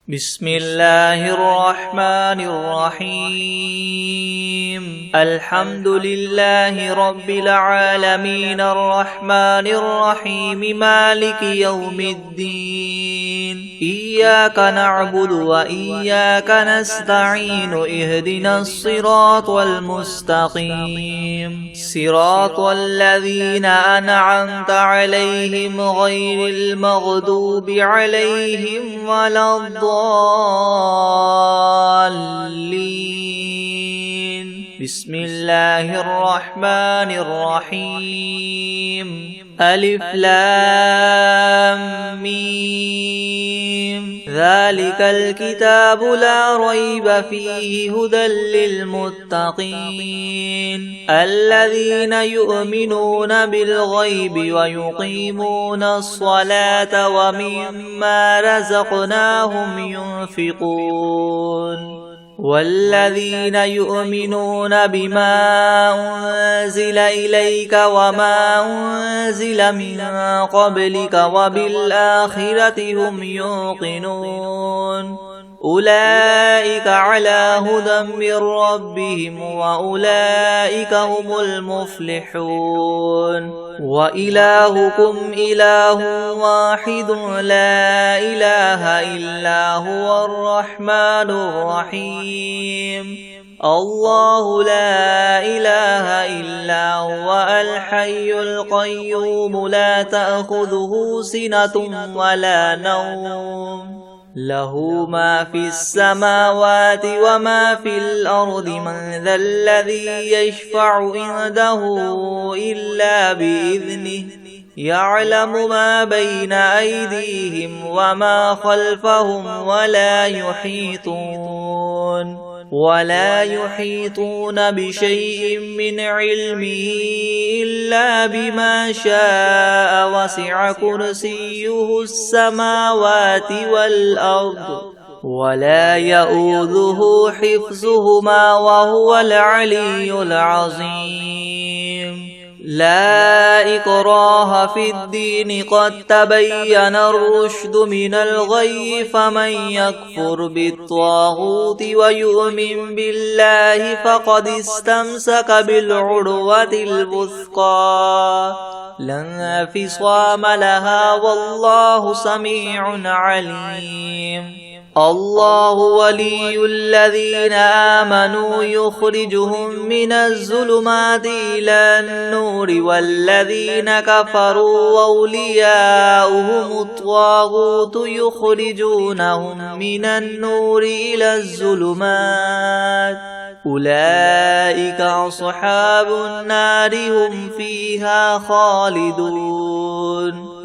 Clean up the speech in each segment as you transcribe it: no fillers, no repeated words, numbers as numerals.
بسم الله الرحمن الرحيم الحمد لله رب العالمين الرحمن الرحيم مالك يوم الدين إياك نعبد وإياك نستعين اهدنا الصراط المستقيم صراط الذين أنعمت عليهم غير المغضوب عليهم ولا الضالين بسم الله الرحمن الرحيم ألف لام ميم ذلك الكتاب لا ريب فيه هدى للمتقين الذين يؤمنون بالغيب ويقيمون الصلاة ومما رزقناهم ينفقون والذين يؤمنون بما أنزل إليك وما أنزل من قبلك وبالآخرة هم يوقنون أولئك على هدى من ربهم وأولئك هم المفلحون وإلهكم إله واحد لا إله إلا هو الرحمن الرحيم الله لا إله إلا هو الحي القيوم لا تأخذه سنة ولا نوم له ما في السماوات وما في الأرض من ذا الذي يشفع عنده إلا بإذنه يعلم ما بين أيديهم وما خلفهم ولا يحيطون بشيء من علمه إلا بما شاء وسع كرسيه السماوات والأرض ولا يؤوده حفظهما وهو العلي العظيم لا إكراه في الدين قد تبين الرشد من الغي فمن يكفر بالطاغوت ويؤمن بالله فقد استمسك بالعروة الوثقى لا انفصام لها والله سميع عليم الله ولي الذين آمنوا يخرجهم من الظلمات إلى النور والذين كفروا أولياؤهم الطاغوت يخرجونهم من النور إلى الظلمات أولئك أصحاب النار هم فيها خالدون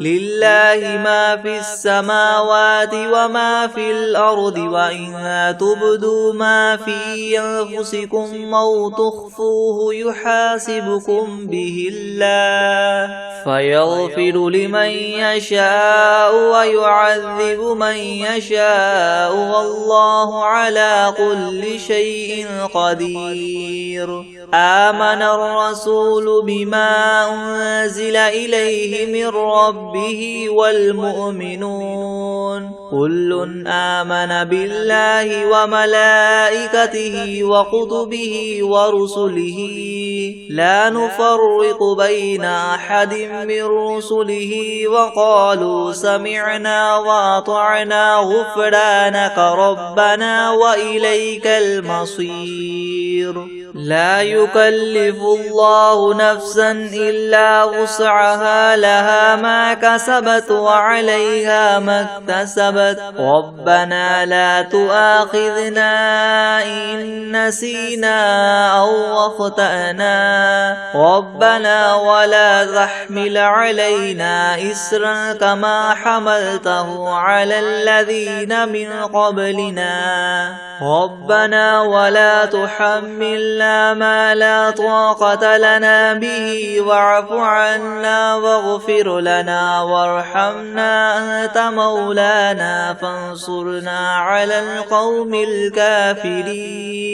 لله ما في السماوات وما في الأرض وإن تبدوا ما في أنفسكم أو تخفوه يحاسبكم به الله فيغفر لمن يشاء ويعذب من يشاء والله على كل شيء قدير آمن الرسول بما أنزل إليه من ربه والمؤمنون كل آمن بالله وملائكته وكتبه ورسله لا نفرق بين أحد من رسله وقالوا سمعنا وأطعنا غفرانك ربنا وإليك المصير لا يكلف الله نفسا إلا وسعها لها ما كسبت وعليها ما اكتسبت ربنا لا تؤاخذنا إن نسينا أو أخطأنا ربنا ولا تحمل علينا إسرا كما حملته على الذين من قبلنا ربنا ولا تحملنا ما لا طاقة لنا به واعف عنا واغفر لنا وارحمنا أنت مولانا فانصرنا على القوم الكافرين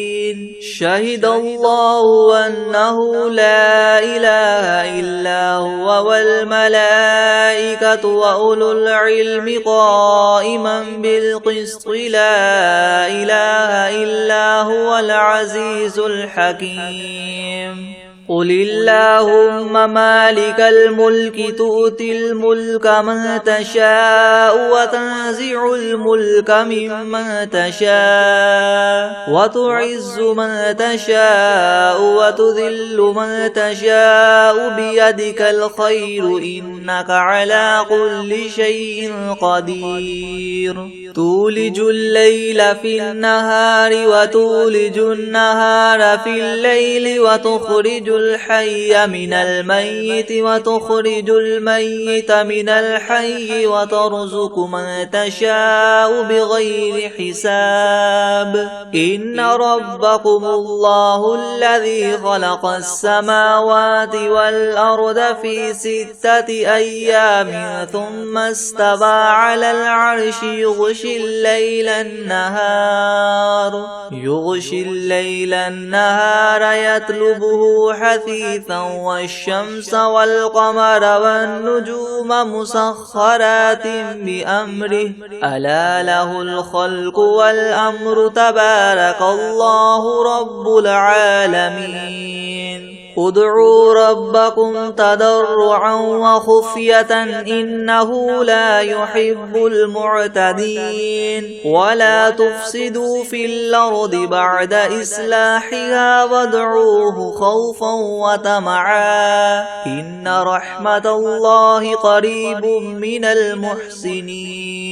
شهد الله أنه لا إله إلا هو والملائكة وأولو العلم قائما بالقسط لا إله إلا هو العزيز الحكيم قل اللهم مالك الملك تؤتي الملك من تشاء وتنزع الملك ممن تشاء وتعز من تشاء وتذل من تشاء بيدك الخير إنك على كل شيء قدير تولج الليل في النهار وتولج النهار في الليل وتخرج الحي من الميت وتخرج الميت من الحي وترزق من تشاء بغير حساب إن ربكم الله الذي خلق السماوات والأرض في 6 أيام ثم استوى على العرش يغشي الليل النهار يطلبه حثيثا والشمس والقمر والنجوم مسخرات بأمره ألا له الخلق والأمر تبارك الله رب العالمين ادعوا ربكم تضرعا وخفية إنه لا يحب المعتدين ولا تفسدوا في الأرض بعد إصلاحها وادعوه خوفا وطمعا إن رحمة الله قريب من المحسنين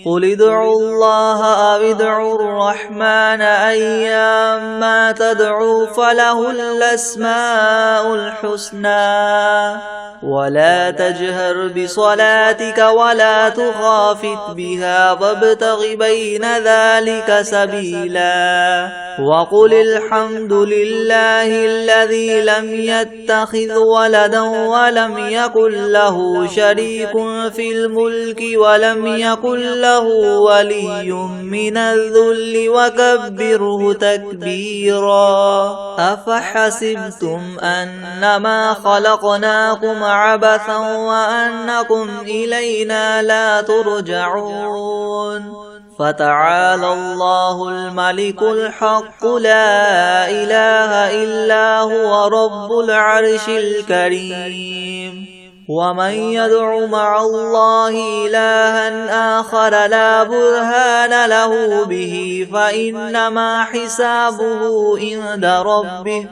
قل ادعوا الله أو ادعوا الرحمن أيما تدعوا فله الأسماء الحسنى ولا تجهر بصلاتك ولا تخافت بها وابتغ بين ذلك سبيلا وقل الحمد لله الذي لم يتخذ ولدا ولم يكن له شريك في الملك ولم يكن له ولي من الذل وكبره تكبيرا أفحسبتم أنما خلقناكم عبثا وأنكم إلينا لا ترجعون فتعالى الله الملك الحق لا إله إلا هو رب العرش الكريم ومن يدع مع الله إلها آخر لا برهان له به فإنما حسابه عند ربه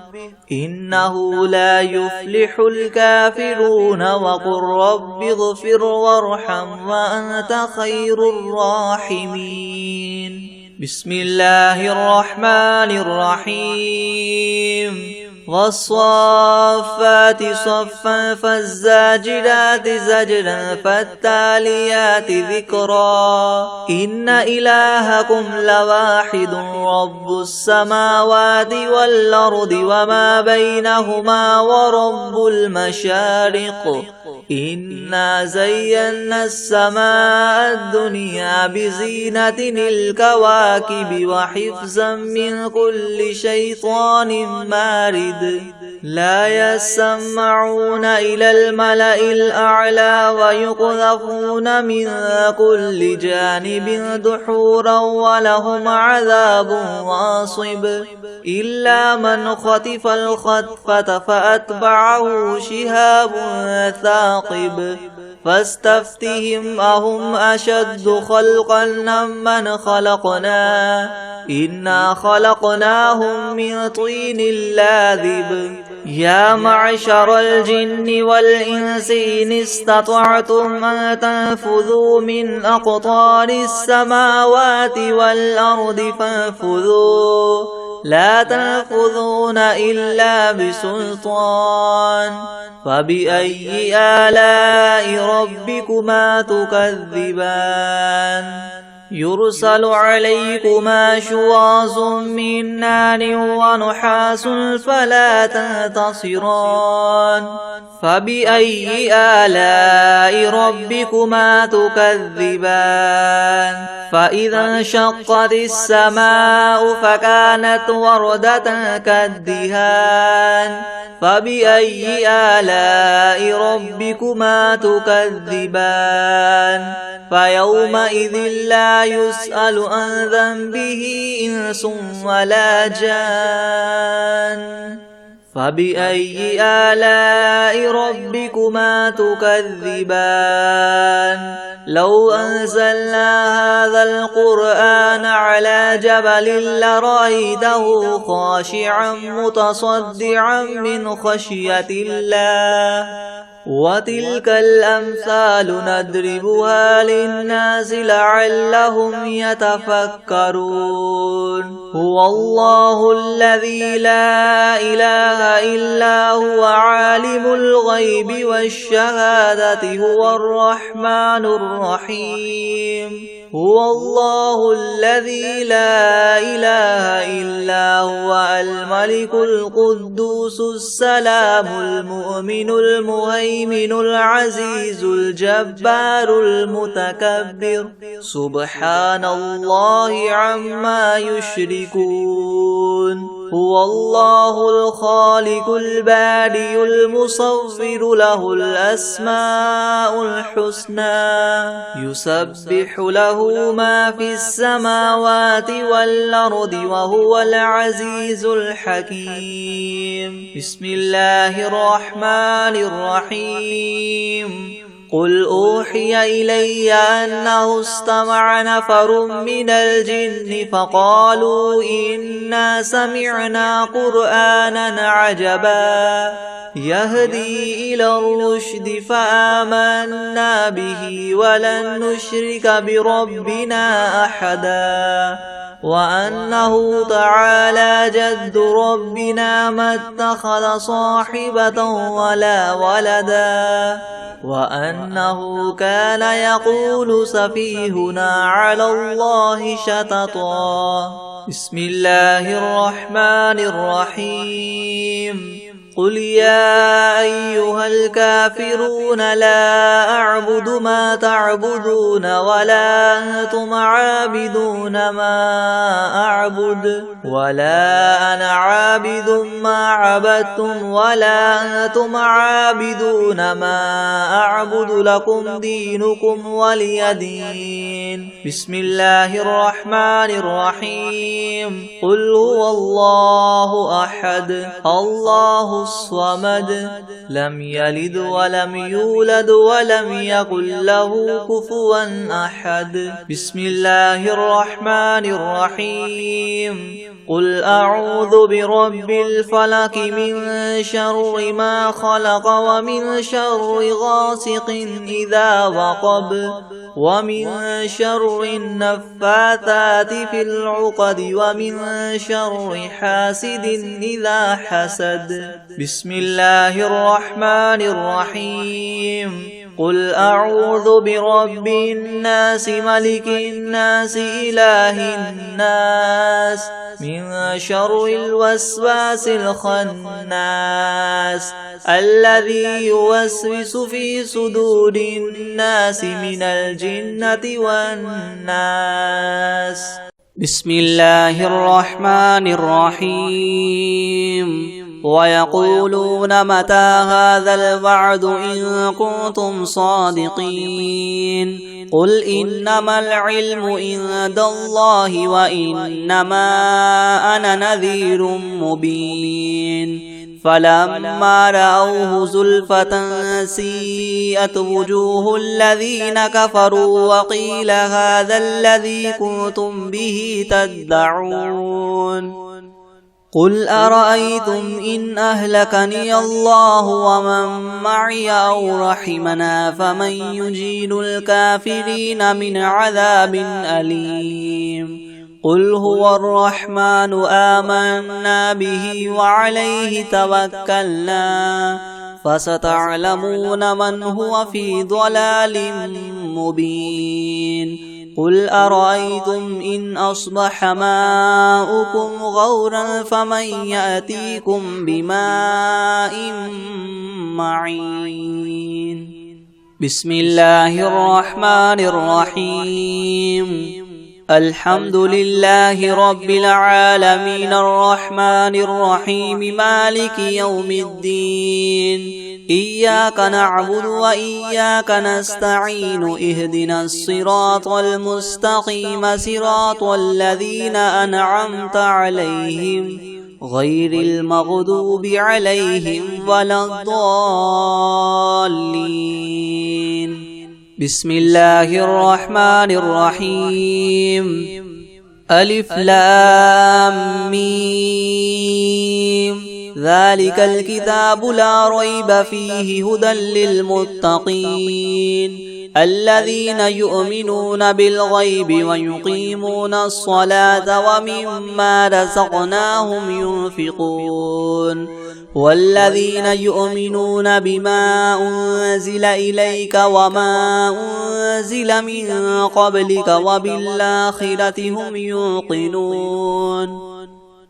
إنه لا يفلح الكافرون وقل رب اغفر وارحم وأنت خير الراحمين بسم الله الرحمن الرحيم والصافات صفا فالزاجرات زجرا فالتاليات ذكرا إن إلهكم لواحد رب السماوات والأرض وما بينهما ورب المشارق إنا زينا السماء الدنيا بزينة الكواكب وحفظا من كل شيطان مارد لا يسمعون إلى الملأ الأعلى ويقذفون من كل جانب دحورا ولهم عذاب واصب إلا من خطف الخطفة فأتبعه شهاب ثاقب فاستفتهم أهم أشد خلقا ممن خلقنا إنا خلقناهم من طين لاذب يا معشر الجن والإنس إن استطعتم أن تنفذوا من أقطار السماوات والأرض فانفذوا لا تنفذون إلا بسلطان فبأي آلاء ربكما تكذبان يرسل عليكما شواظ من نار ونحاس فلا تنتصران فبأي آلاء ربكما تكذبان فإذا انشقت السماء فكانت وردة كالدهان فبأي آلاء ربكما تكذبان فيومئذ لا يسأل عن ذنبه إنس ولا جان فبأي آلاء ربكما تكذبان لو أنزلنا هذا القرآن على جبل لرأيته خاشعا متصدعا من خشية الله وتلك الأمثال نضربها للناس لعلهم يتفكرون هو الله الذي لا إله إلا هو عالم الغيب والشهادة هو الرحمن الرحيم هو الله الذي لا إله إلا هو الملك القدوس السلام المؤمن المهيمن العزيز الجبار المتكبر سبحان الله عما يشركون هو الله الخالق البارئ المصور له الأسماء الحسنى يسبح له ما في السماوات والأرض وهو العزيز الحكيم بسم الله الرحمن الرحيم قل أوحي إلي أنه استمع نفر من الجن فقالوا إنا سمعنا قرآنا عجبا يهدي إلى الرشد فآمنا به ولن نشرك بربنا أحدا وأنه تعالى جد ربنا ما اتخذ صاحبة ولا ولدا وأنه كان يقول سفيهنا على الله شططا بسم الله الرحمن الرحيم قل يا أيها الكافرون لا أعبد ما تعبدون ولا أنتم عابدون ما أعبد ولا أنا عابد ما عبدتم ولا أنتم عابدون ما أعبد لكم دينكم ولي دين بسم الله الرحمن الرحيم قل هو الله أحد الله الصمد لم يلد ولم يولد ولم يكن له كفوا أحد بسم الله الرحمن الرحيم قل أعوذ برب الفلق من شر ما خلق ومن شر غاسق إذا وقب ومن شر النفاثات في العقد ومن شر حاسد إذا حسد بسم الله الرحمن الرحيم قل أعوذ برب الناس ملك الناس إله الناس من شر الوسواس الخناس الذي يوسوس في صدور الناس من الجنة والناس بسم الله الرحمن الرحيم ويقولون متى هذا الوعد إن كنتم صادقين قل إنما العلم عند الله وإنما أنا نذير مبين فلما رأوه زلفة سيئت وجوه الذين كفروا وقيل هذا الذي كنتم به تدعون قل أرأيتم إن أهلكني الله ومن معي أو رحمنا فمن يجير الكافرين من عذاب أليم قل هو الرحمن آمنا به وعليه توكلنا فستعلمون من هو في ضلال مبين قل أرأيتم إن أصبح ماؤكم غورا فمن يأتيكم بماء معين بسم الله الرحمن الرحيم الحمد لله رب العالمين الرحمن الرحيم مالك يوم الدين إياك نعبد وإياك نستعين اهدنا الصراط المستقيم صراط الذين أنعمت عليهم غير المغضوب عليهم ولا الضالين بسم الله الرحمن الرحيم ألف لام ميم ذلك الكتاب لا ريب فيه هدى للمتقين الذين يؤمنون بالغيب ويقيمون الصلاة ومما رزقناهم ينفقون والذين يؤمنون بما أنزل إليك وما أنزل من قبلك وبالآخرة هم يوقنون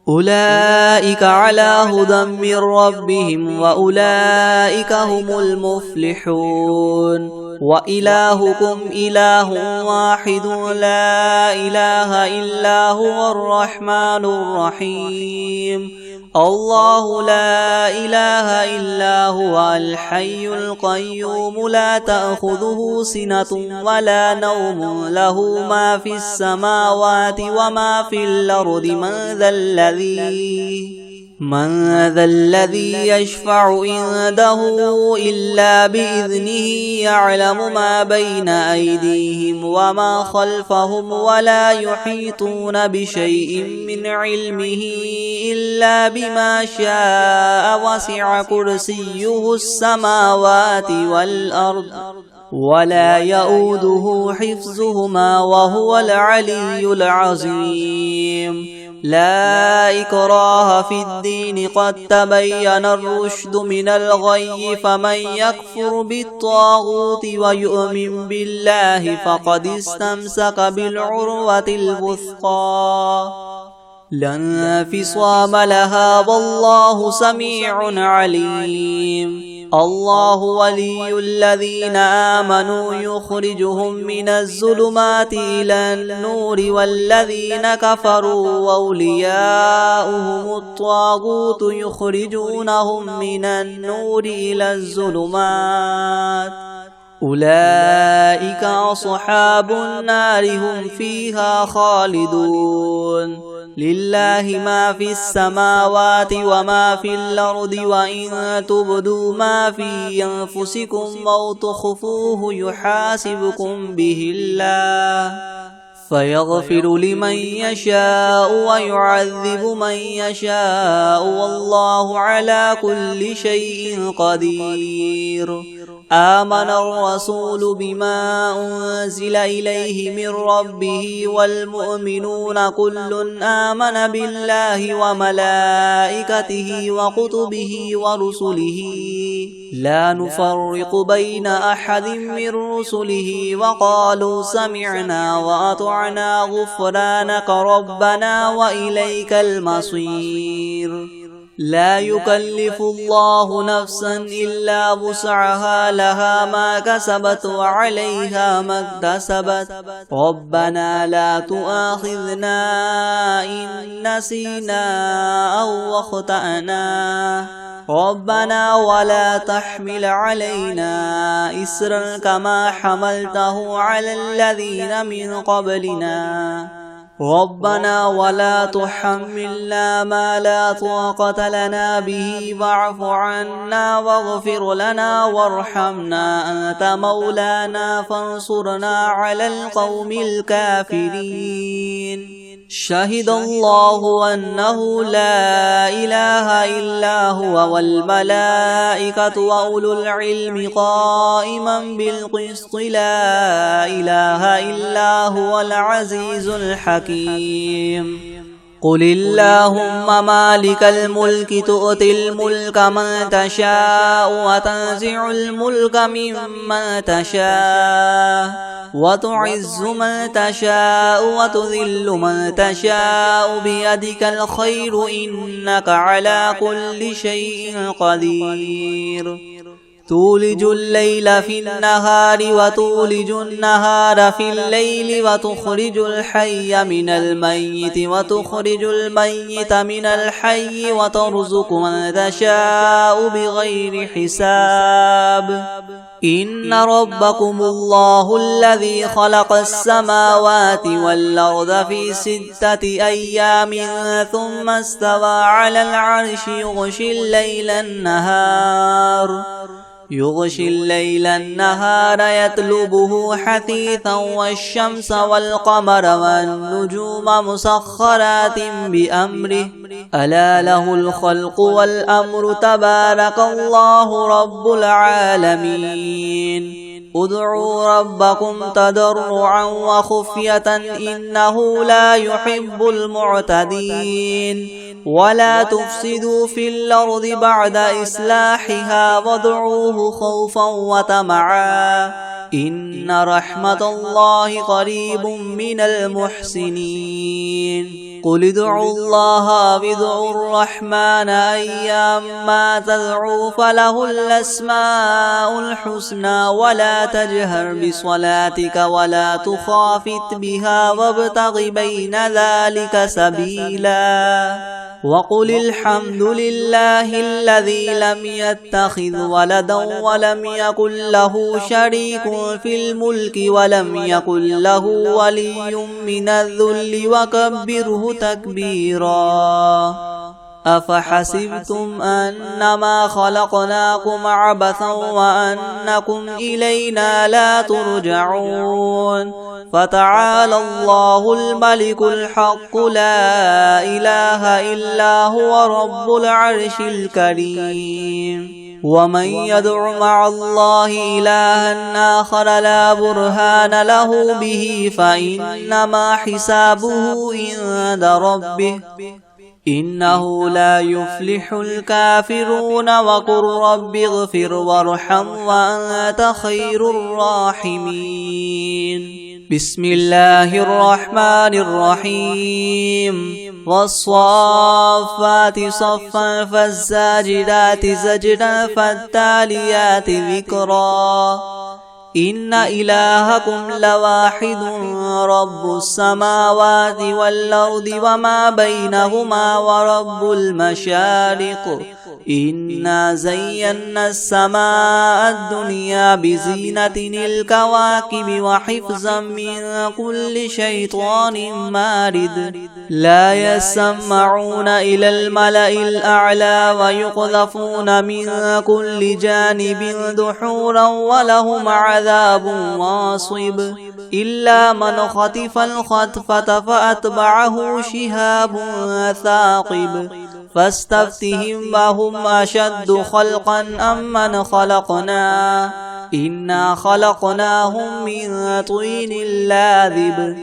أولئك على هدى من ربهم وأولئك هم المفلحون وإلهكم إله واحد لا إله إلا هو الرحمن الرحيم الله لا إله إلا هو الحي القيوم لا تأخذه سنة ولا نوم له ما في السماوات وما في الأرض من ذا الذي يشفع عنده إلا بإذنه يعلم ما بين أيديهم وما خلفهم ولا يحيطون بشيء من علمه إلا بما شاء وسع كرسيه السماوات والأرض ولا يؤوده حفظهما وهو العلي العظيم لا إكراه في الدين قد تبين الرشد من الغي فمن يكفر بالطاغوت ويؤمن بالله فقد استمسك بالعروة الوثقى لا انفصام لها والله سميع عليم الله ولي الذين آمنوا يخرجهم من الظلمات إلى النور والذين كفروا أولياؤهم الطاغوت يخرجونهم من النور إلى الظلمات أولئك أصحاب النار هم فيها خالدون لله ما في السماوات وما في الأرض وإن تبدوا ما في أنفسكم أو تخفوه يحاسبكم به الله فيغفر لمن يشاء ويعذب من يشاء والله على كل شيء قدير آمن الرسول بما أنزل إليه من ربه والمؤمنون كل آمن بالله وملائكته وكتبه ورسله لا نفرق بين أحد من رسله وقالوا سمعنا وأطعنا غفرانك ربنا وإليك المصير لا يكلف الله نفسا إلا وسعها لها ما كسبت وعليها ما اكتسبت ربنا لا تؤاخذنا إن نسينا أو أخطأنا ربنا ولا تحمل علينا إسرا كما حملته على الذين من قبلنا ربنا ولا تحملنا ما لا طاقة لنا به واعف عنا واغفر لنا وارحمنا أنت مولانا فانصرنا على القوم الكافرين شهد الله أنه لا إله إلا هو والملائكة وأولو العلم قائما بالقسط لا إله إلا هو العزيز الحكيم قل اللهم مالك الملك تؤتي الملك من تشاء وتنزع الملك ممن تشاء وتعز من تشاء وتذل من تشاء بيدك الخير إنك على كل شيء قدير تولج الليل في النهار وتولج النهار في الليل وتخرج الحي من الميت وتخرج الميت من الحي وترزق من تشاء بغير حساب إن ربكم الله الذي خلق السماوات والأرض في 6 أيام ثم استوى على العرش يغشي الليل النهار يطلبه حثيثا والشمس والقمر والنجوم مسخرات بأمره ألا له الخلق والأمر تبارك الله رب العالمين ادعوا ربكم تضرعا وخفية إنه لا يحب المعتدين ولا تفسدوا في الأرض بعد إصلاحها وادعوه خوفا وطمعا إن رحمة الله قريب من المحسنين قل ادعوا الله وادعوا الرحمن أيما تدعوا فله الأسماء الحسنى ولا تجهر بصلاتك ولا تخافت بها وابتغ بين ذلك سبيلا وقل الحمد لله الذي لم يتخذ ولدا ولم يكن له شريك في الملك ولم يكن له ولي من الذل وكبره تكبيرا أفحسبتم أنما خلقناكم عبثا وأنكم إلينا لا ترجعون فتعالى الله الملك الحق لا إله إلا هو رب العرش الكريم ومن يدع مع الله إلها آخر لا برهان له به فإنما حسابه عند ربه إنه لا يفلح الكافرون وقل رب اغفر وارحم وأنت خير الراحمين بسم الله الرحمن الرحيم والصافات صفا فالزاجرات زجرا فالتاليات ذكرا إن إلهكم لواحد رب السماوات والأرض وما بينهما ورب المشارق إنا زينا السماء الدنيا بزينة الكواكب وحفظا من كل شيطان مارد لا يسمعون إلى الملأ الأعلى ويقذفون من كل جانب دحورا ولهم عذاب واصب إلا من خطف الخطفة فأتبعه شهاب ثاقب فاستفتهم وهم أشد خلقا أم من خلقنا إنا خلقناهم من طين لاذب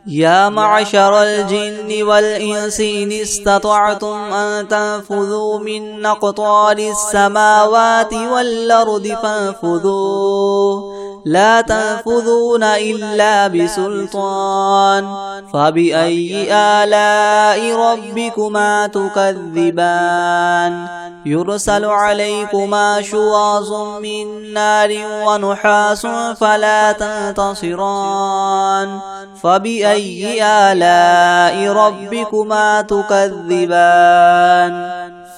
يا معشر الجن والإنس إن استطعتم أن تنفذوا من أقطار السماوات والأرض فانفذوا لا تنفذون إلا بسلطان فبأي آلاء ربكما تكذبان يرسل عليكما شواظ من نار ونحاس فلا تنتصران فبأي آلاء ربكما تكذبان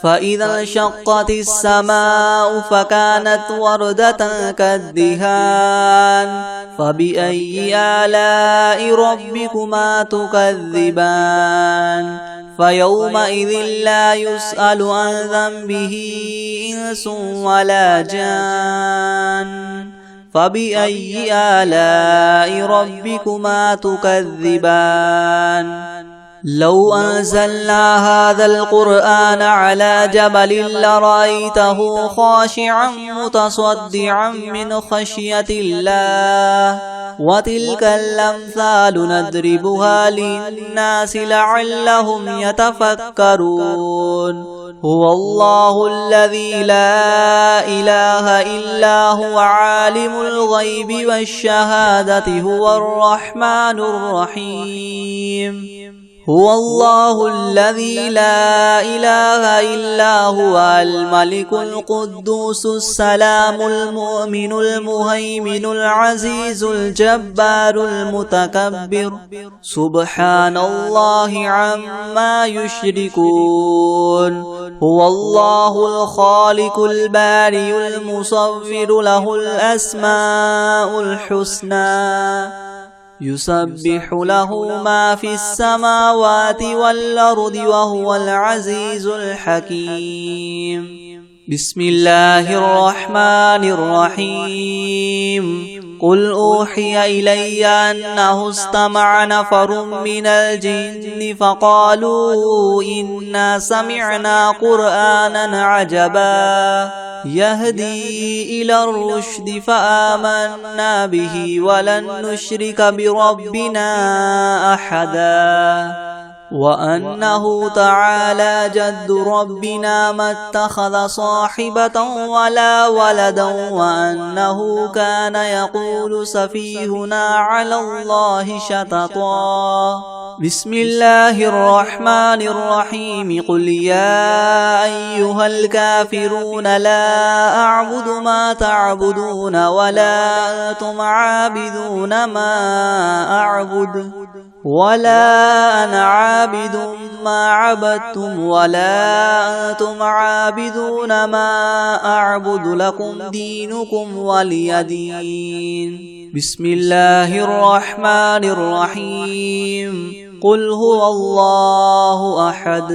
فإذا انشقت السماء فكانت وردة كالدهان فبأي آلاء ربكما تكذبان فيومئذ لا يسأل عن ذنبه إنس ولا جان فبأي آلاء ربكما تكذبان لو أنزلنا هذا القرآن على جبل لرأيته خاشعا متصدعا من خشية الله وتلك الأمثال نضربها للناس لعلهم يتفكرون هو الله الذي لا إله إلا هو عالم الغيب والشهادة هو الرحمن الرحيم هو الله الذي لا إله إلا هو الملك القدوس السلام المؤمن المهيمن العزيز الجبار المتكبر سبحان الله عما يشركون هو الله الخالق البارئ المصور له الأسماء الحسنى يسبح له ما في السماوات والأرض وهو العزيز الحكيم بسم الله الرحمن الرحيم قل أوحي إلي أنه استمع نفر من الجن فقالوا إنا سمعنا قرآنا عجبا يهدي إلى الرشد فآمنا به ولن نشرك بربنا أحدا وأنه تعالى جد ربنا ما اتخذ صاحبة ولا ولدا وأنه كان يقول سفيهنا على الله شططا بسم الله الرحمن الرحيم قل يا أيها الكافرون لا أعبد ما تعبدون ولا أنتم عابدون ما أعبد ولا أنا عابد ما عبدتم ولا أنتم عابدون ما أعبد لكم دينكم ولي دين بسم الله الرحمن الرحيم قل هو الله أحد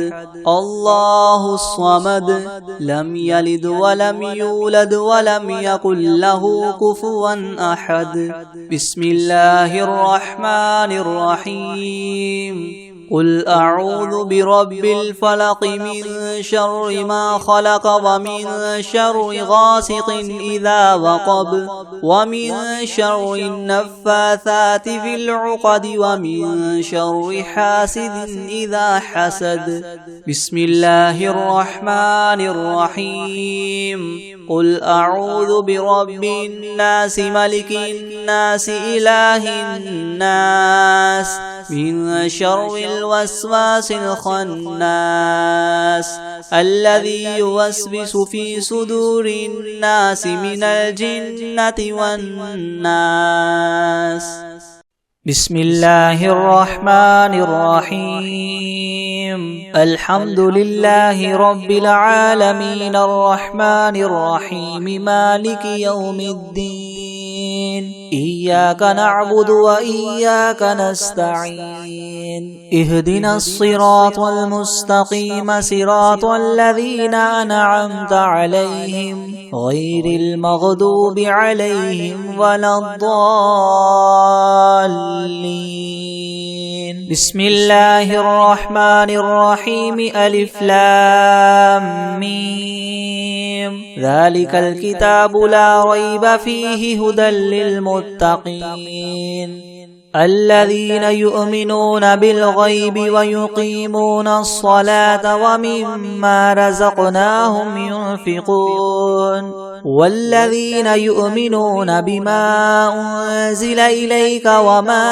الله الصمد لم يلد ولم يولد ولم يكن له كفوا أحد بسم الله الرحمن الرحيم قل أعوذ برب الفلق من شر ما خلق ومن شر غاسق إذا وقب ومن شر النفاثات في العقد ومن شر حاسد إذا حسد بسم الله الرحمن الرحيم قل أعوذ برب الناس ملك الناس إله الناس من شر الوسواس الخناس الذي يوسوس في صدور الناس من الجنة والناس بسم الله الرحمن الرحيم الحمد لله رب العالمين الرحمن الرحيم مالك يوم الدين إياك نعبد وإياك نستعين اهدنا الصراط المستقيم صراط الذين أنعمت عليهم غير المغضوب عليهم ولا الضالين بسم الله الرحمن الرحيم ألف لام ميم ذلك الكتاب لا ريب فيه هدى للمتقين الذين يؤمنون بالغيب ويقيمون الصلاة ومما رزقناهم ينفقون والذين يؤمنون بما أنزل إليك وما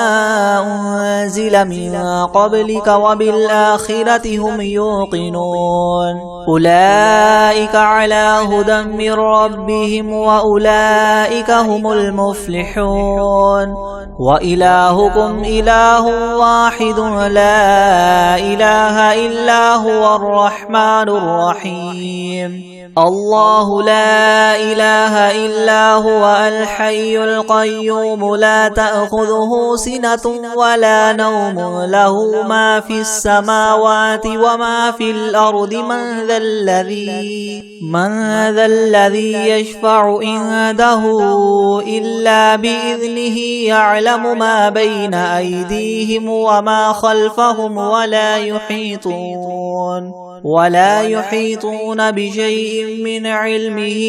أنزل من قبلك وبالآخرة هم يوقنون أولئك على هدى من ربهم وأولئك هم المفلحون وإلهكم إله واحد لا إله إلا هو الرحمن الرحيم الله لا إله إلا هو الحي القيوم لا تأخذه سنة ولا نوم له ما في السماوات وما في الأرض من ذا الذي يشفع عنده إلا بإذنه يعلم ما بين أيديهم وما خلفهم ولا يحيطون بشيء من علمه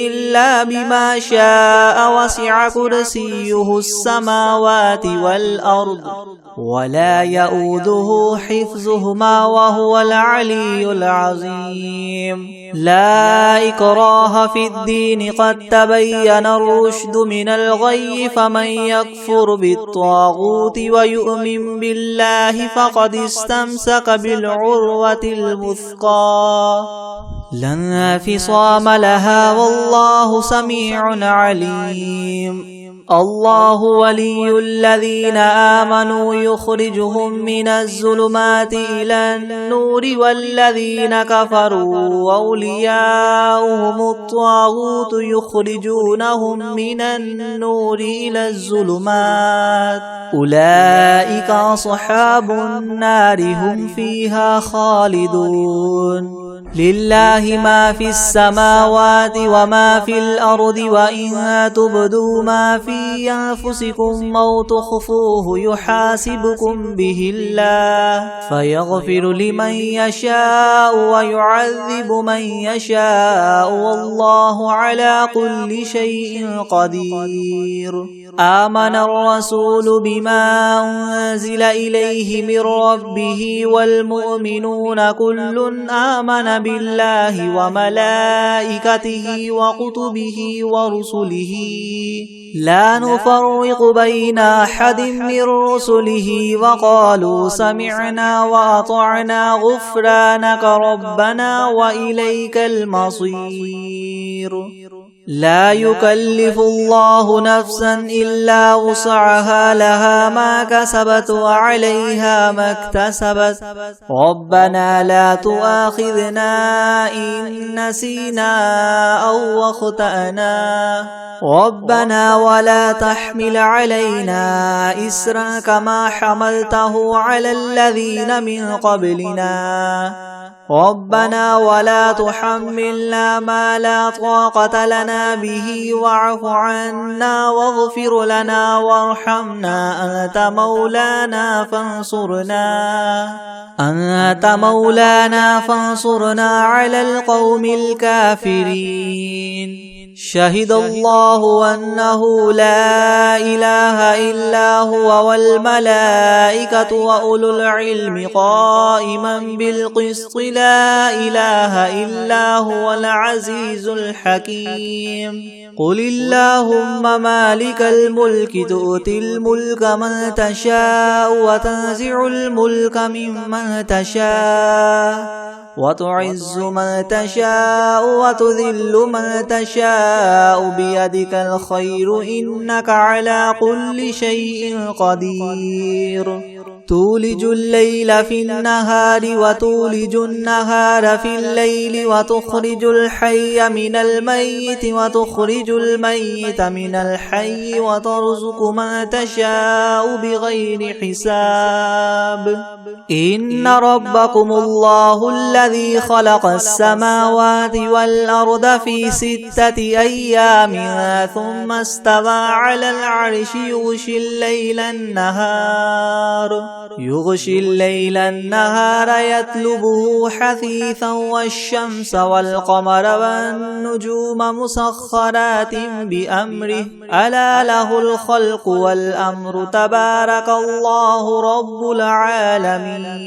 إلا بما شاء وسع كرسيه السماوات والأرض ولا يؤوده حفظهما وهو العلي العظيم لا إكراه في الدين قد تبين الرشد من الغي فمن يكفر بالطاغوت ويؤمن بالله فقد استمسك بالعروة الوثقى لا انفصام لها والله سميع عليم الله ولي الذين آمنوا يخرجهم من الظلمات إلى النور والذين كفروا أولياؤهم الطاغوت يخرجونهم من النور إلى الظلمات أولئك أصحاب النار هم فيها خالدون لله ما في السماوات وما في الأرض وإن تبدوا ما في أنفسكم أو تخفوه يحاسبكم به الله فيغفر لمن يشاء ويعذب من يشاء والله على كل شيء قدير آمن الرسول بما أنزل إليه من ربه والمؤمنون كل آمن بالله وملائكته وكتبه ورسله لا نفرق بين أحد من رسله وقالوا سمعنا وأطعنا غفرانك ربنا وإليك المصير لا يكلف الله نفسا إلا وسعها لها ما كسبت وعليها ما اكتسبت ربنا لا تؤاخذنا إن نسينا أو أخطأنا ربنا ولا تحمل علينا إسرا كما حملته على الذين من قبلنا ربنا ولا تحملنا ما لا طاقة لنا به واعف عنا واغفر لنا وارحمنا أنت مولانا فانصرنا على القوم الكافرين شهد الله أنه لا إله إلا هو والملائكة وأولو العلم قائما بالقسط لا إله إلا هو العزيز الحكيم قل اللهم مالك الملك تؤتي الملك من تشاء وتنزع الملك ممن تشاء وتعز من تشاء وتذل من تشاء بيدك الخير إنك على كل شيء قدير تولج الليل في النهار وتولج النهار في الليل وتخرج الحي من الميت وتخرج الميت من الحي وترزق من تشاء بغير حساب إن ربكم الله الذي خلق السماوات والأرض في 6 أيام ثم استوى على العرش يغشي الليل النهار يطلبه حثيثا والشمس والقمر والنجوم مسخرات بأمره ألا له الخلق والأمر تبارك الله رب العالمين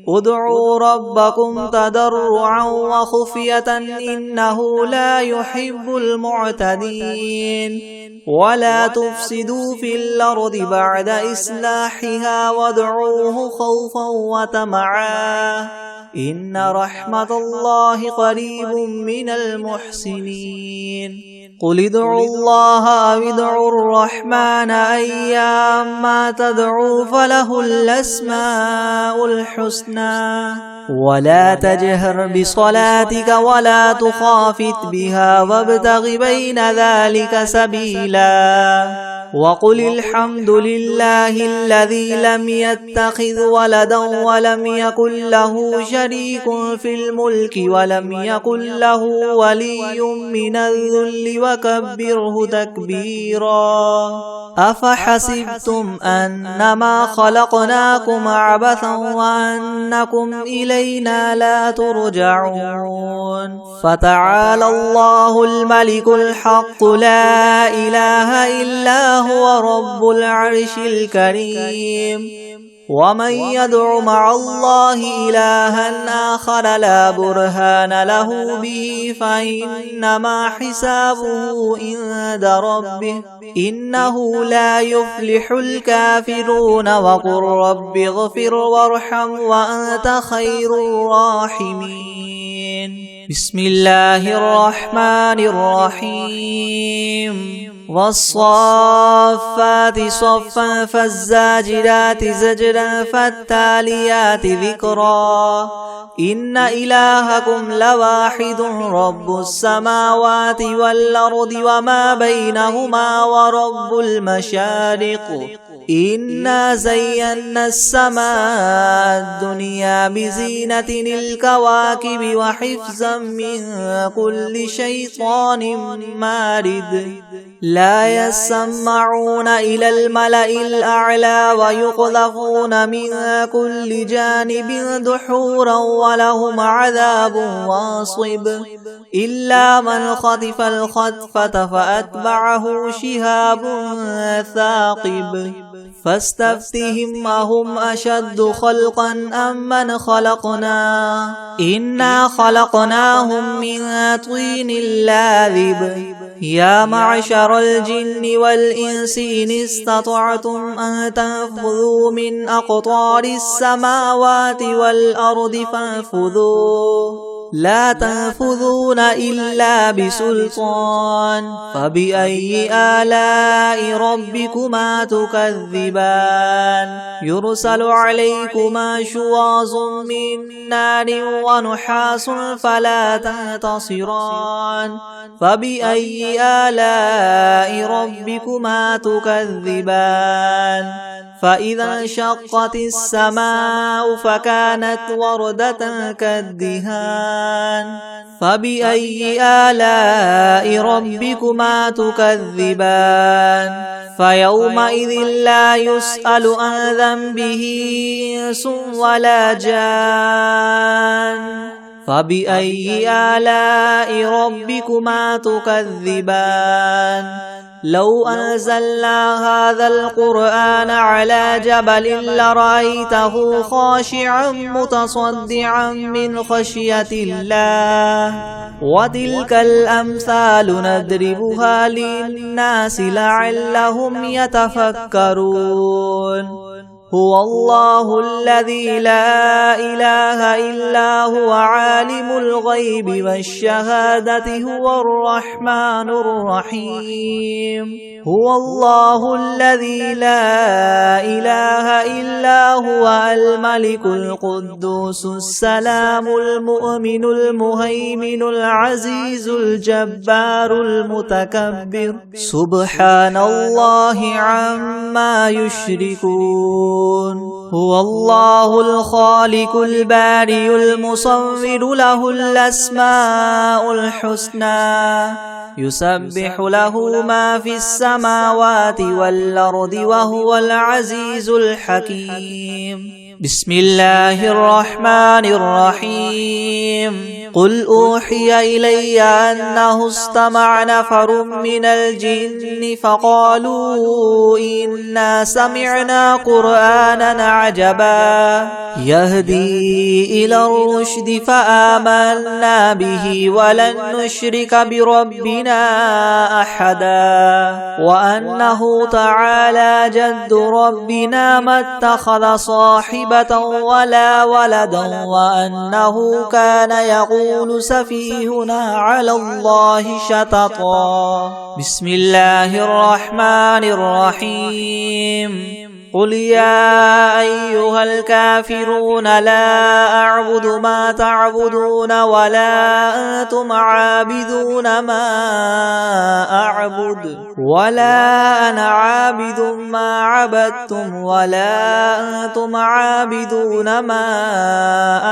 ادعوا ربكم تضرعا وخفية إنه لا يحب المعتدين ولا تفسدوا في الأرض بعد إصلاحها وادعوه خوفا وطمعا إن رحمة الله قريب من المحسنين قل ادعوا الله أو ادعوا الرحمن أيما تدعوا فله الأسماء الحسنى ولا تجهر بصلاتك ولا تخافت بها وابتغ بين ذلك سبيلا وقل الحمد لله الذي لم يتخذ ولدا ولم يكن له شريك في الملك ولم يكن له ولي من الذل وكبره تكبيرا أفحسبتم أنما خلقناكم عبثا وأنكم إلينا لا ترجعون فتعالى الله الملك الحق لا إله إلا هو رب العرش الكريم ومن يدع مع الله إلها آخر لا برهان له به فإنما حسابه عند ربه إنه لا يفلح الكافرون وقل رب اغفر وارحم وأنت خير الراحمين بسم الله الرحمن الرحيم والصافات صفا فالزاجرات زجرا فالتاليات ذكرا إن إلهكم لواحد رب السماوات والأرض وما بينهما ورب المشارق إنا زينا السماء الدنيا بزينة الكواكب وحفظا من كل شيطان مارد لا يسمعون إلى الملأ الأعلى ويقذفون من كل جانب دحورا ولهم عذاب واصب إلا من خطف الخطفة فأتبعه شهاب ثاقب فاستفتهم أهم أشد خلقا أم من خلقنا إنا خلقناهم من طين لاذب يا معشر الجن والإنس إن استطعتم أن تنفذوا من أقطار السماوات والأرض فانفذوا لا تنفذون إلا بسلطان فبأي آلاء ربكما تكذبان يرسل عليكما شواظ من نار ونحاس فلا تنتصران فبأي آلاء ربكما تكذبان فإذا انشقت السماء فكانت وردة كالدهان فبأي آلاء ربكما تكذبان فيومئذ لا يسأل عن ذنبه إنس ولا جان فبأي آلاء ربكما تكذبان لو أنزلنا هذا القرآن على جبل لرأيته خاشعا متصدعا من خشية الله وتلك الأمثال نضربها للناس لعلهم يتفكرون هو الله الذي لا إله إلا هو عالم الغيب والشهادة هو الرحمن الرحيم هو الله الذي لا إله إلا هو الملك القدوس السلام المؤمن المهيمن العزيز الجبار المتكبر سبحان الله عما يشركون هو الله الخالق البارئ المصور له الأسماء الحسنى يسبح له ما في السماوات والأرض وهو العزيز الحكيم بسم الله الرحمن الرحيم قل أوحي إلي أنه استمع نفر من الجن فقالوا إنا سمعنا قرآنا عجبا يهدي إلى الرشد فآمنا به ولن نشرك بربنا أحدا وأنه تعالى جد ربنا ما اتخذ صاحبة ولا ولدا وأنه كان يقول سفيهنا على الله شططا بسم الله الرحمن الرحيم قل يا أيها الكافرون لا أعبد ما تعبدون ولا أنتم عابدون ما أعبد ولا أنا عابد ما عبدتم ولا أنتم عابدون ما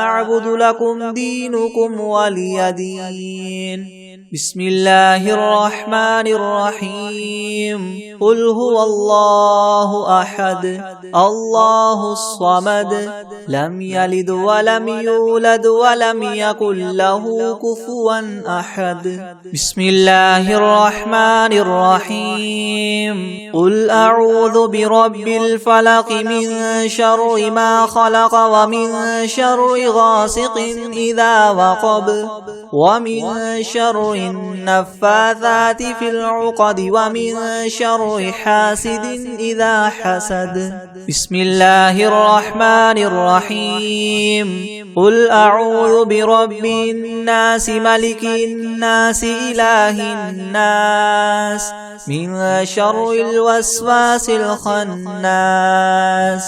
أعبد لكم دينكم ولي دين بسم الله الرحمن الرحيم قل هو الله أحد الله الصمد لم يلد ولم يولد ولم يكن له كفوا أحد بسم الله الرحمن الرحيم قل أعوذ برب الفلق من شر ما خلق ومن شر غاسق إذا وقب ومن شر النفاثات في العقد ومن شر حاسد إذا حسد بسم الله الرحمن الرحيم قل أعوذ برب الناس ملك الناس إله الناس من شر الوسواس الخناس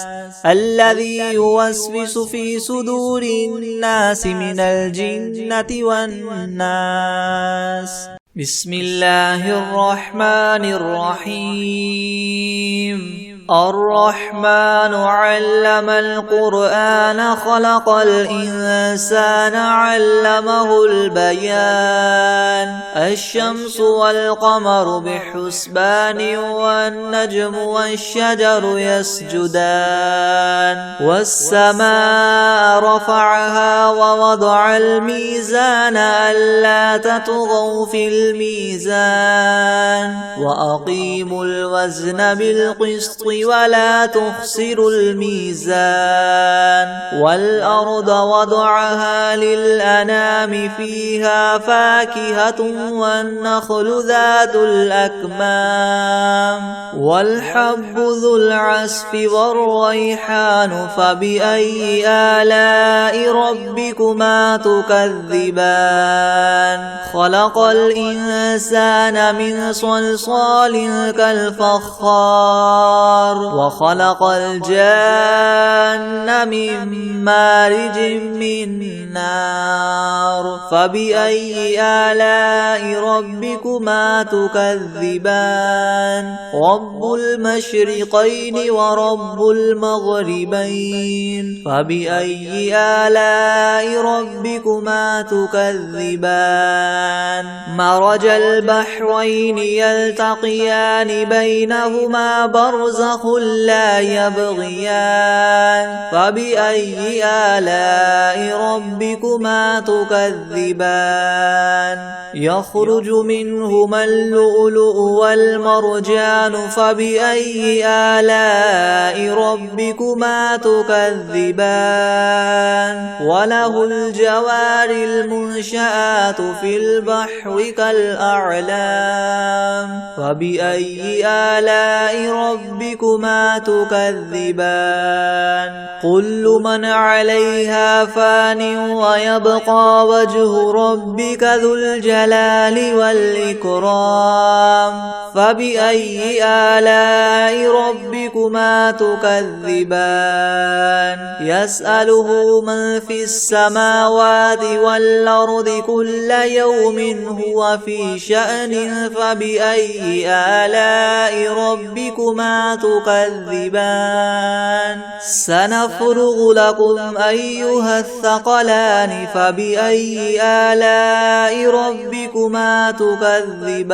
الذي يوسوس في صدور الناس من الجنة والناس بسم الله الرحمن الرحيم الرحمن علم القرآن خلق الإنسان علمه البيان الشمس والقمر بحسبان والنجم والشجر يسجدان والسماء رفعها ووضع الميزان ألا تطغوا في الميزان وأقيموا الوزن بالقسط ولا تخسروا الميزان والأرض وضعها للأنام فيها فاكهة والنخل ذات الأكمام والحب ذو العصف والريحان فبأي آلاء ربكما تكذبان خلق الإنسان من صلصال كالفخار وخلق الجان من مارج من نار فبأي آلاء ربكما تكذبان رب المشرقين ورب المغربين فبأي آلاء ربكما تكذبان مرج البحرين يلتقيان بينهما برزخ لا يبغيان فبأي آلاء ربكما تكذبان يخرج منهما اللؤلؤ والمرجان فبأي آلاء ربكما تكذبان وله الجوار المنشآت في البحر كالأعلام فبأي آلاء ربكما تكذبان كل من عليها فان ويبقى وجه ربك ذو الجلال والإكرام فبأي آلاء ربكما تكذبان يسأله من في السماوات والأرض كل يوم هو في شأن فبأي آلاء ربكما تكذبان تكذبان سنفرغ لكم أيها الثقلان فبأي آلاء ربكما تكذبان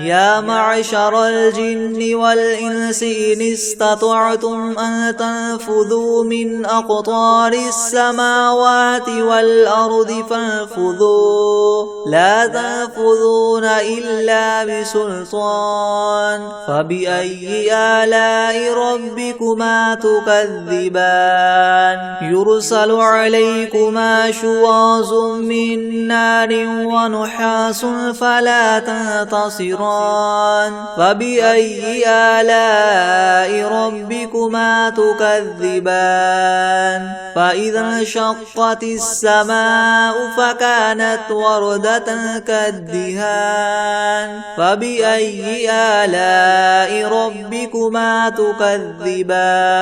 يا معشر الجن والإنس إن استطعتم أن تنفذوا من أقطار السماوات والأرض فانفذوا لا تنفذون إلا بسلطان فبأي آلاء ربكما تكذبان يرسل عليكما شواظ من نار ونحاس فلا تنتصران فبأي آلاء ربكما تكذبان فإذا انشقت السماء فكانت وردة كالدهان فبأي آلاء ربكما تكذبان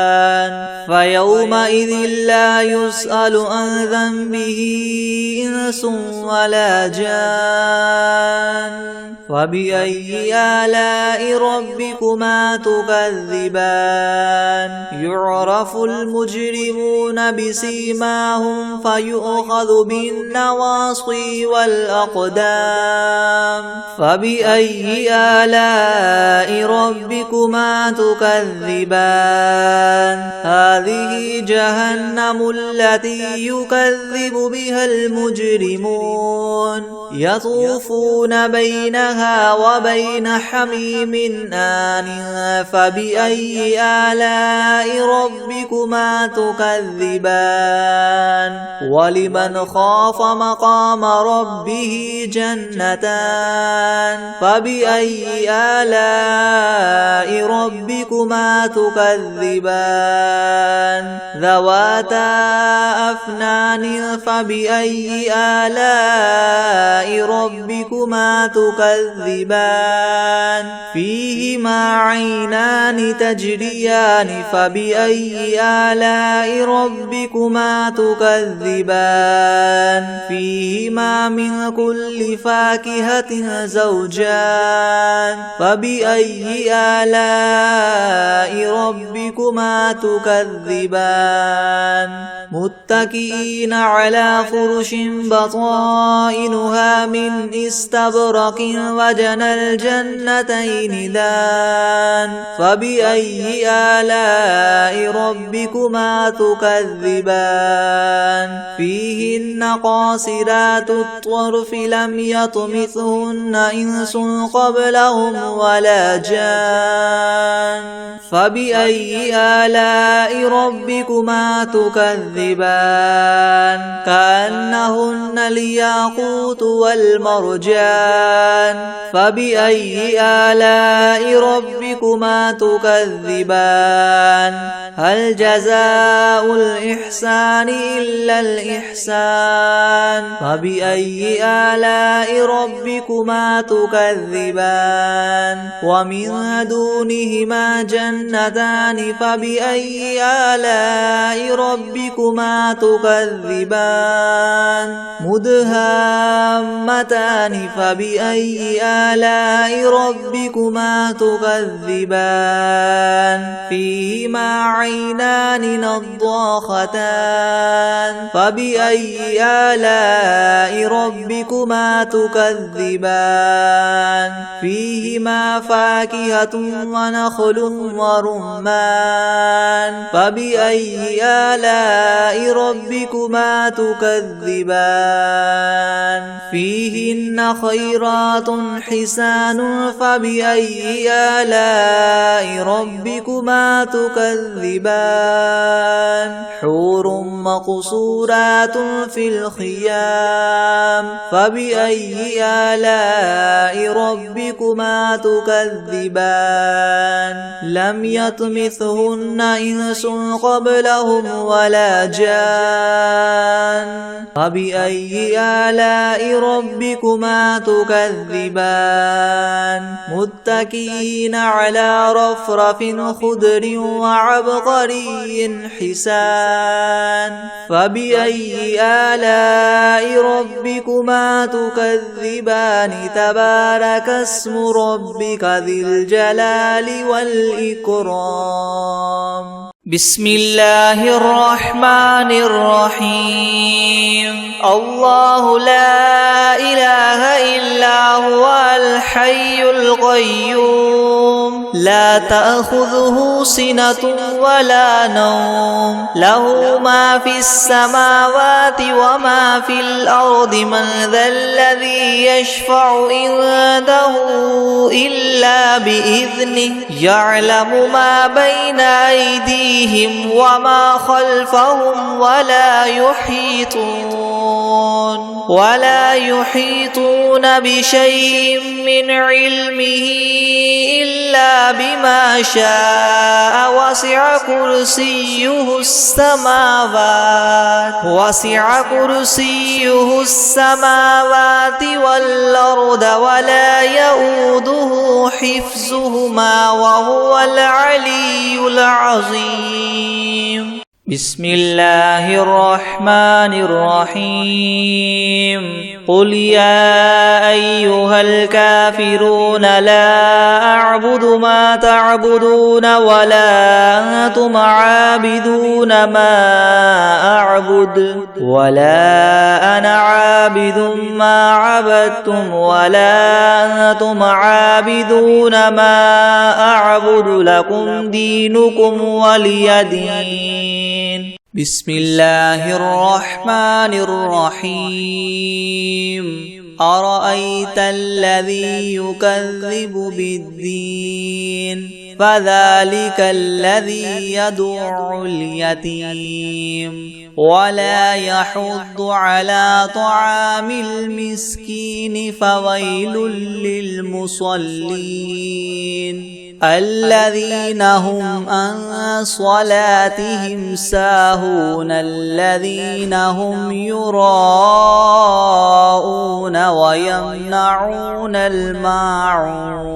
فيومئذ لا يسأل عن ذنبه إنس ولا جان فبأي آلاء ربكما تكذبان يعرف المجرمون بسيماهم فيؤخذ بالنواصي والأقدام فبأي آلاء ربكما تكذبان هذه جهنم التي يكذب بها المجرمون يطوفون بينها وبين حميم آن فبأي آلاء ربكما تكذبان ولمن خاف مقام ربه جنتان فبأي آلاء ربكما تكذبان ذواتا أفنان فبأي آلاء ربكما تكذبان فيهما عينان تجريان فبأي آلاء ربكما تكذبان فيهما من كل فاكهة زوجان فبأي آلاء ربكما تكذبان متكئين على فرش بطائنها من استبرق وجنى الجنتين دان فبأي آلاء ربكما تكذبان فيهن قاصرات الطرف لم يطمثهن إنس قبلهم ولا جان فبأي آلاء ربكما تكذبان كأنهن الياقوت والمرجان فبأي آلاء ربكما تكذبان هل جزاء الإحسان إلا الإحسان فبأي آلاء ربكما تكذبان ومن دونهما جنتان فبأي آلاء ربكما تكذبان مدهامتان فبأي آلاء ربكما تكذبان فيهما عينان نضاختان فبأي آلاء ربكما تكذبان فيهما فاكهة ونخل ورمان فبأي آلاء ربكما تكذبان فيهن خيرات حسان فبأي آلاء ربكما تكذبان حور مقصورات في الخيام فبأي آلاء ربكما تكذبان لم يطمثهن إنس قبلهم ولا جان فبأي آلاء ربكما تكذبان متكئين على رفرف خضر وعبقري حسان فبأي آلاء ربكما تكذبان تبارك اسم ربك ذي الجلال الجلال والإكرام. بسم الله الرحمن الرحيم. الله لا إله إلا هو الحي القيوم لا تأخذه سنة ولا نوم له ما في السماوات وما في الأرض من ذا الذي يشفع عنده إلا بإذنه يعلم ما بين أيديهم وما خلفهم ولا يحيطون بشيء من علمه إلا بما شاء وسع كرسيه السماوات والأرض ولا يؤوده حفظهما وهو العلي العظيم. بسم الله الرحمن الرحيم. قل يا أيها الكافرون لا أعبد ما تعبدون ولا أنتم عابدون ما أعبد ولا أنا عابد ما عبدتم ولا أنتم عابدون ما أعبد لكم دينكم ولي دين. بسم الله الرحمن الرحيم. أرأيت الذي يكذب بالدين فذلك الذي يدع اليتيم ولا يحض على طعام المسكين فويل للمصلين الذين هم عن صلاتهم ساهون الذين هم يراءون ويمنعون الماعون.